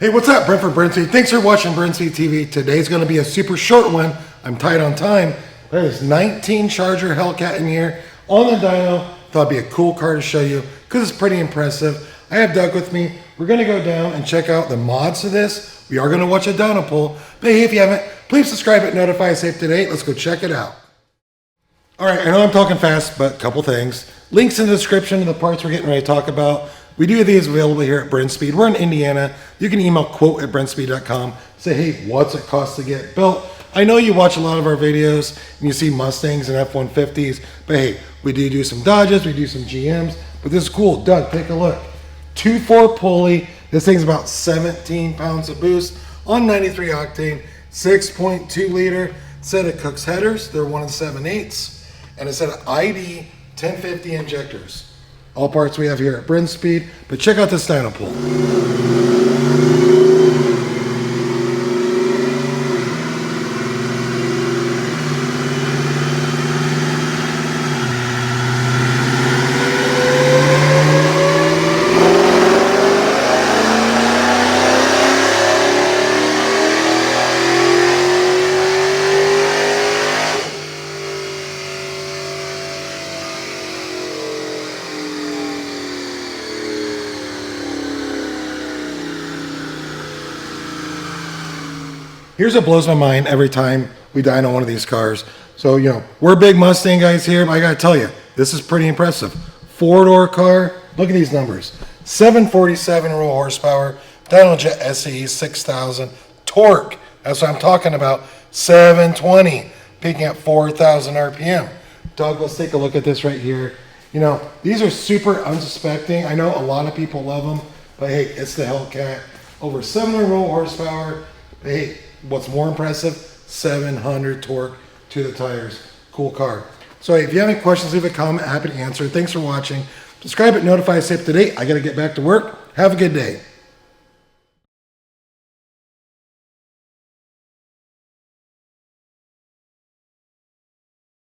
Hey, what's up? Brent for Brenspeed. Thanks for watching Brenspeed TV. Today's going to be a super short one. I'm tight on time. There's 19 Charger Hellcat in here on the dyno. Thought it'd be a cool car to show you because it's pretty impressive. I have Doug with me. We're going to go down and check out the mods to this. We are going to watch a dyno pull. But hey, if you haven't, please subscribe and notify us up to date. Let's go check it out. All right, I know I'm talking fast, but a couple things. Links in the description to the parts we're getting ready to talk about. We do have these available here at Brenspeed. We're in Indiana. You can email quote@brenspeed.com. Say, hey, what's it cost to get built? I know you watch a lot of our videos and you see Mustangs and F-150s, but hey, we do some Dodges, we do some GMs, but this is cool. Doug, take a look. 2.4 pulley. This thing's about 17 pounds of boost on 93 octane, 6.2 liter set of Kooks Headers. They're 1 7/8, and a set of ID 1050 injectors. All parts we have here at Brenspeed, but check out this dyno pull. Here's what blows my mind every time we dyno one of these cars. So, you know, we're big Mustang guys here, but I gotta tell you, this is pretty impressive. 4-door car, look at these numbers. 747 raw horsepower, Dynojet SE 6000, torque, that's what I'm talking about, 720, peaking at 4,000 RPM. Doug, let's take a look at this right here. You know, these are super unsuspecting. I know a lot of people love them, but hey, it's the Hellcat. Over 700 raw horsepower, but hey, what's more impressive, 700 torque to the tires. Cool car. So if you have any questions, leave a comment. Happy to answer. Thanks for watching. Subscribe and notify us up to date. I got to get back to work. Have a good day.